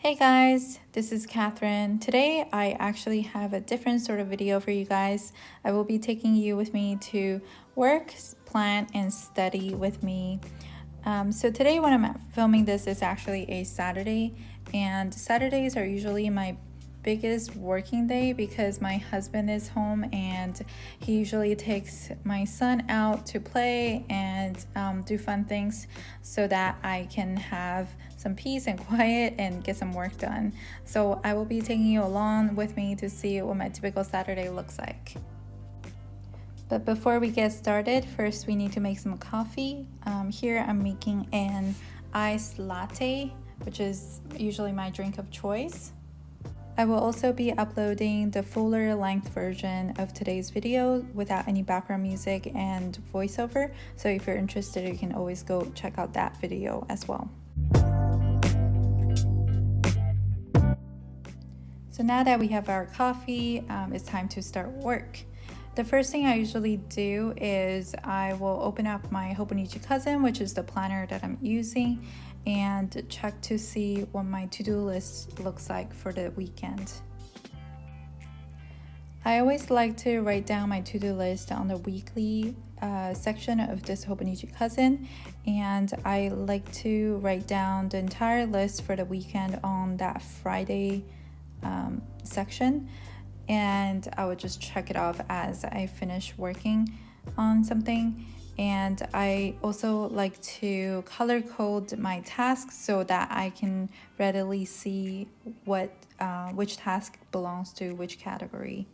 Hey guys, this is Catherine. Today I actually have a different sort of video for you guys. I will be taking you with me to work, plan, and study with me. So today when I'm filming this is actually a Saturday, and Saturdays are usually my biggest working day because my husband is home and he usually takes my son out to play and do fun things so that I can have some peace and quiet and get some work done. So I will be taking you along with me to see what my typical Saturday looks like. But before we get started, first we need to make some coffee. Here I'm making an iced latte, which is usually my drink of choice. I will also be uploading the fuller length version of today's video without any background music and voiceover, so if you're interested you can always go check out that video as well. So now that we have our coffee, it's time to start work. The first thing I usually do is I will open up my Hobonichi Cousin, which is the planner that I'm using, and check to see what my to-do list looks like for the weekend. I always like to write down my to-do list on the weekly section of this Hobonichi Cousin, and I like to write down the entire list for the weekend on that Friday section, and I would just check it off as I finish working on something. And I also like to color code my tasks so that I can readily see which task belongs to which category.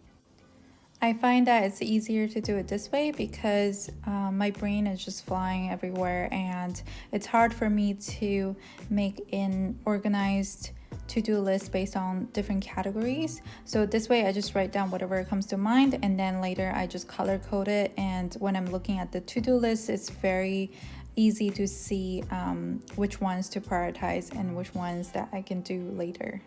I find that it's easier to do it this way because my brain is just flying everywhere and it's hard for me to make an organized to-do list based on different categories. So this way I just write down whatever comes to mind, and then later I just color code it, and when I'm looking at the to-do list it's very easy to see which ones to prioritize and which ones that I can do later.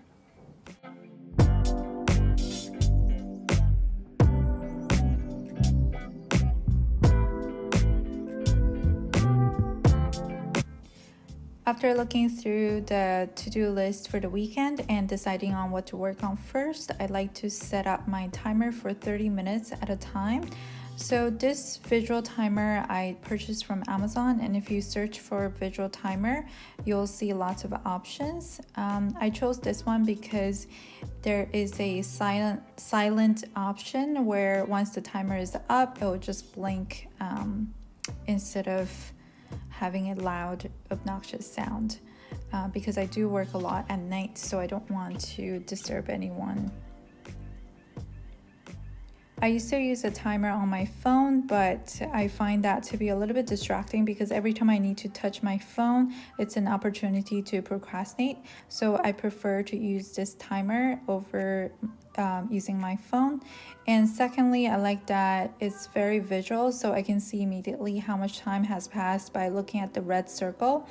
After looking through the to-do list for the weekend and deciding on what to work on first, I like to set up my timer for 30 minutes at a time. So this visual timer I purchased from Amazon, and if you search for visual timer, you'll see lots of options. I chose this one because there is a silent option where once the timer is up, it will just blink instead of having a loud, obnoxious sound, because I do work a lot at night, so I don't want to disturb anyone. I used to use a timer on my phone, but I find that to be a little bit distracting because every time I need to touch my phone, it's an opportunity to procrastinate. So I prefer to use this timer over using my phone. And secondly, I like that it's very visual, so I can see immediately how much time has passed by looking at the red circle.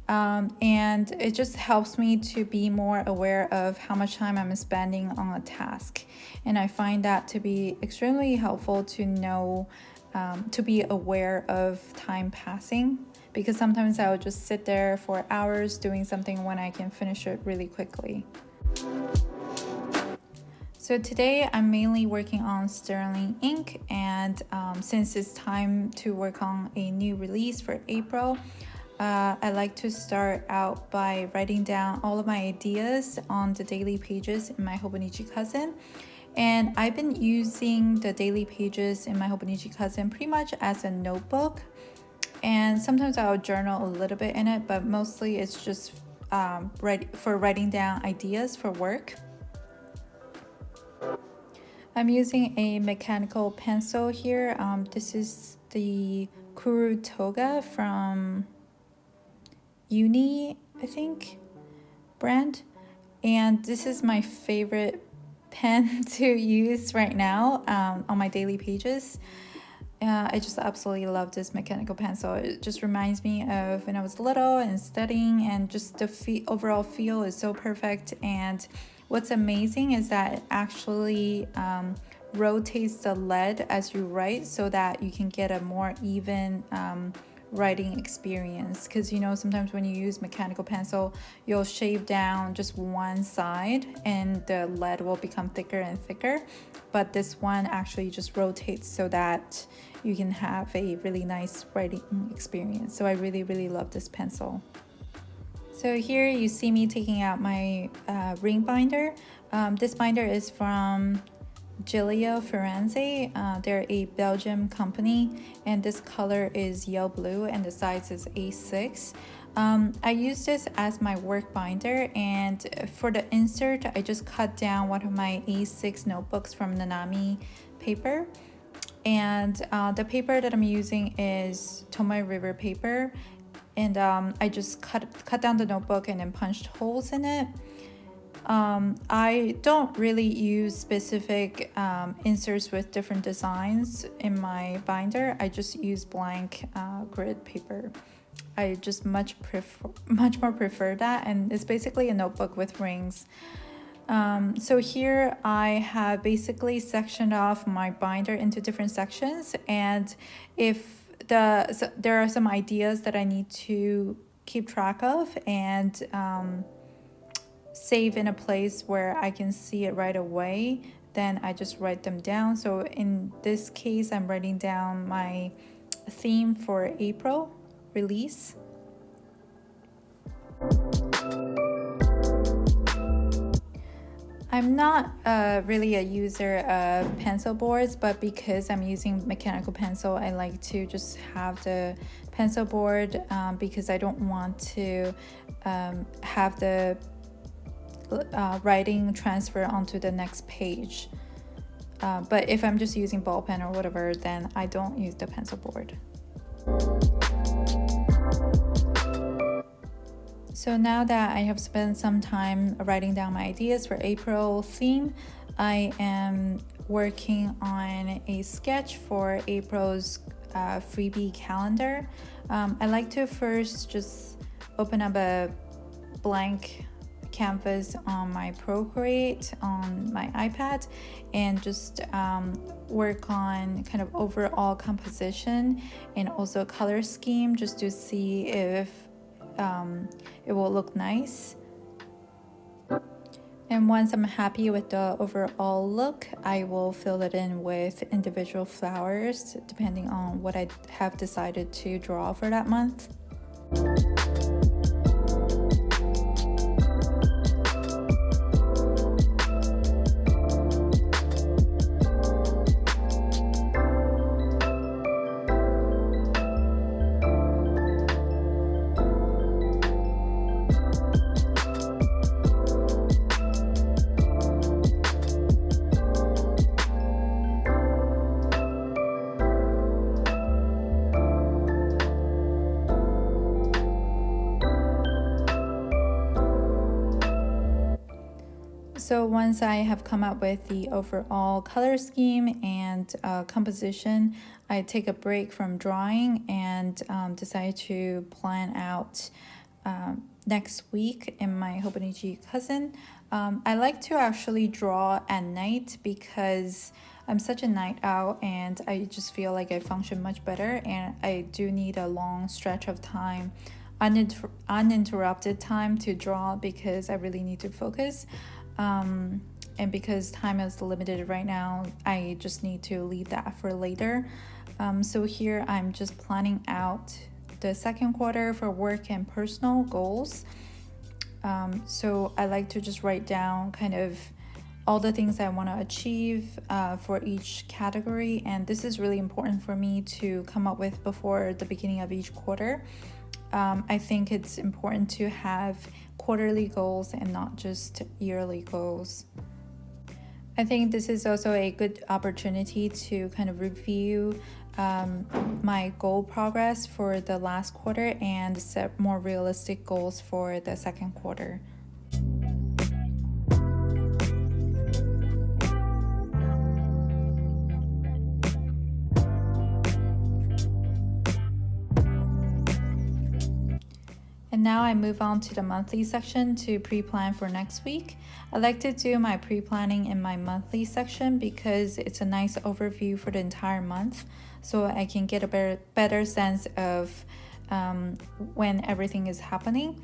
And it just helps me to be more aware of how much time I'm spending on a task. And I find that to be extremely helpful to know, to be aware of time passing, because sometimes I would just sit there for hours doing something when I can finish it really quickly. So today I'm mainly working on Sterling ink, and since it's time to work on a new release for April, I like to start out by writing down all of my ideas on the daily pages in my Hobonichi Cousin. And I've been using the daily pages in my Hobonichi Cousin pretty much as a notebook. And sometimes I'll journal a little bit in it, but mostly it's just for writing down ideas for work. I'm using a mechanical pencil here. This is the Kuru Toga from Uni, I think, brand. And this is my favorite pen to use right now on my daily pages. I just absolutely love this mechanical pencil. It just reminds me of when I was little and studying, and just the overall feel is so perfect. And what's amazing is that it actually rotates the lead as you write so that you can get a more even writing experience, because you know sometimes when you use mechanical pencil you'll shave down just one side and the lead will become thicker and thicker, but this one actually just rotates so that you can have a really nice writing experience. So I really love this pencil. So here you see me taking out my ring binder. This binder is from Giglio Firenze. They're a Belgium company, and this color is yellow blue and the size is A6. I use this as my work binder, and for the insert I just cut down one of my A6 notebooks from Nanami paper, and the paper that I'm using is Tomoe River paper, and I just cut down the notebook and then punched holes in it. I don't really use specific inserts with different designs in my binder. I just use blank grid paper. I just much more prefer that, and it's basically a notebook with rings. So here I have basically sectioned off my binder into different sections, and if there are some ideas that I need to keep track of and save in a place where I can see it right away, then I just write them down. So in this case, I'm writing down my theme for April release. I'm not really a user of pencil boards, but because I'm using mechanical pencil, I like to just have the pencil board because I don't want to have the writing transfer onto the next page. But if I'm just using ball pen or whatever, then I don't use the pencil board. So now that I have spent some time writing down my ideas for April theme, I am working on a sketch for April's freebie calendar. I like to first just open up a blank canvas on my Procreate on my iPad and just work on kind of overall composition and also color scheme, just to see if it will look nice. And once I'm happy with the overall look, I will fill it in with individual flowers depending on what I have decided to draw for that month. So once I have come up with the overall color scheme and composition, I take a break from drawing and decide to plan out next week in my Hobonichi cousin. I like to actually draw at night because I'm such a night owl and I just feel like I function much better, and I do need a long stretch of time, uninterrupted time to draw, because I really need to focus. And because time is limited right now, I just need to leave that for later. So here I'm just planning out the second quarter for work and personal goals. So I like to just write down kind of all the things I want to achieve for each category, and this is really important for me to come up with before the beginning of each quarter. I think it's important to have quarterly goals and not just yearly goals. I think this is also a good opportunity to kind of review my goal progress for the last quarter and set more realistic goals for the second quarter. And now I move on to the monthly section to pre-plan for next week. I like to do my pre-planning in my monthly section because it's a nice overview for the entire month. so I can get a better sense of when everything is happening.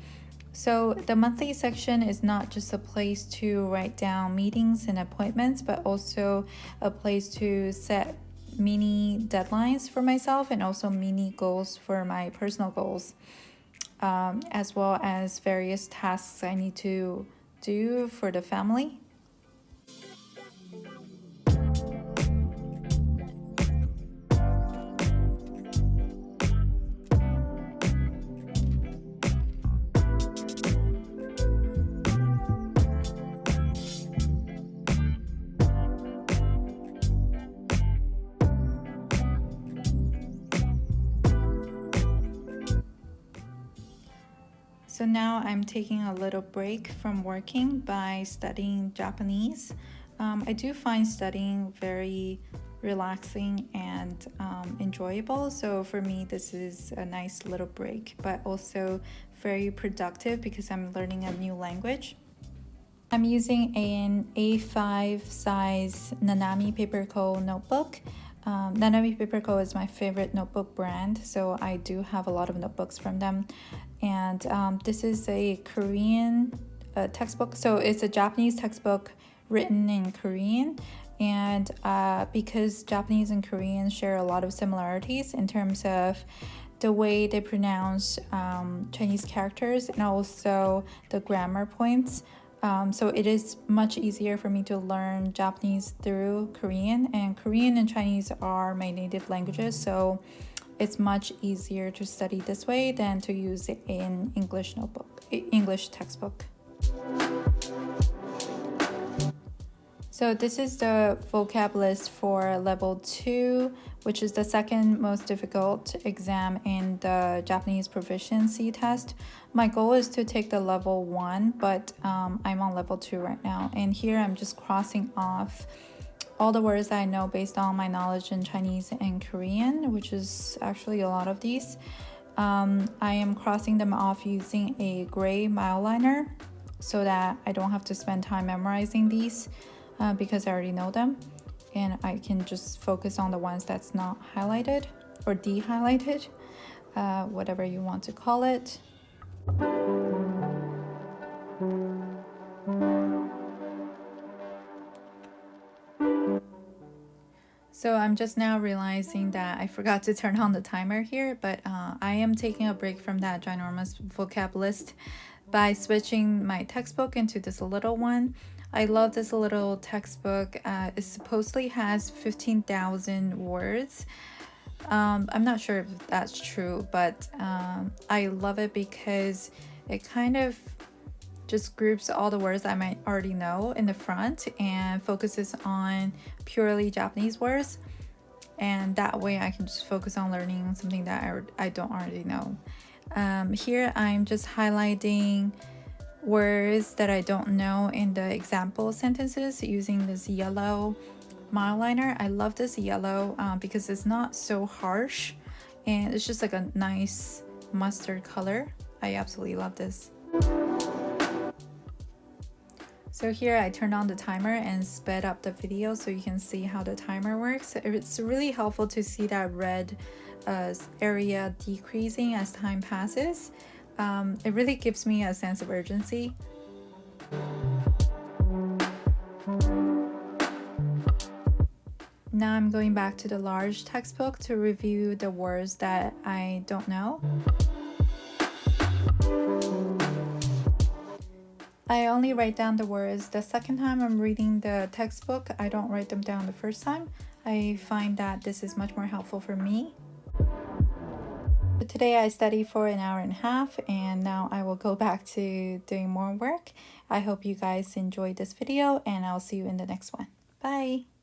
So the monthly section is not just a place to write down meetings and appointments, but also a place to set mini deadlines for myself and also mini goals for my personal goals, as well as various tasks I need to do for the family. So now I'm taking a little break from working by studying Japanese. I do find studying very relaxing and enjoyable. So for me, this is a nice little break, but also very productive because I'm learning a new language. I'm using an A5 size Nanami Paper Co. notebook. Nanami Paper Co. is my favorite notebook brand, so I do have a lot of notebooks from them. And this is a Korean textbook, so it's a Japanese textbook written in Korean. And because Japanese and Korean share a lot of similarities in terms of the way they pronounce Chinese characters and also the grammar points. So it is much easier for me to learn Japanese through Korean, and Korean and Chinese are my native languages, so it's much easier to study this way than to use it in English textbook. So this is the vocab list for level 2, which is the second most difficult exam in the Japanese proficiency test. My goal is to take the level 1, but I'm on level 2 right now. And here I'm just crossing off all the words that I know based on my knowledge in Chinese and Korean, which is actually a lot of these. I am crossing them off using a gray mile liner so that I don't have to spend time memorizing these. Because I already know them, and I can just focus on the ones that's not highlighted or de-highlighted, whatever you want to call it. So I'm just now realizing that I forgot to turn on the timer here, but I am taking a break from that ginormous vocab list by switching my textbook into this little one. I love this little textbook. It supposedly has 15,000 words. I'm not sure if that's true, but I love it because it kind of just groups all the words I might already know in the front and focuses on purely Japanese words. And that way I can just focus on learning something that I don't already know. Here I'm just highlighting words that I don't know in the example sentences using this yellow mile liner. I love this yellow because it's not so harsh and it's just like a nice mustard color. I absolutely love this. So here I turned on the timer and sped up the video so you can see how the timer works. It's really helpful to see that red area decreasing as time passes. It really gives me a sense of urgency. Now I'm going back to the large textbook to review the words that I don't know. I only write down the words the second time I'm reading the textbook. I don't write them down the first time. I find that this is much more helpful for me. Today I studied for an hour and a half, and now I will go back to doing more work. I hope you guys enjoyed this video, and I'll see you in the next one. Bye!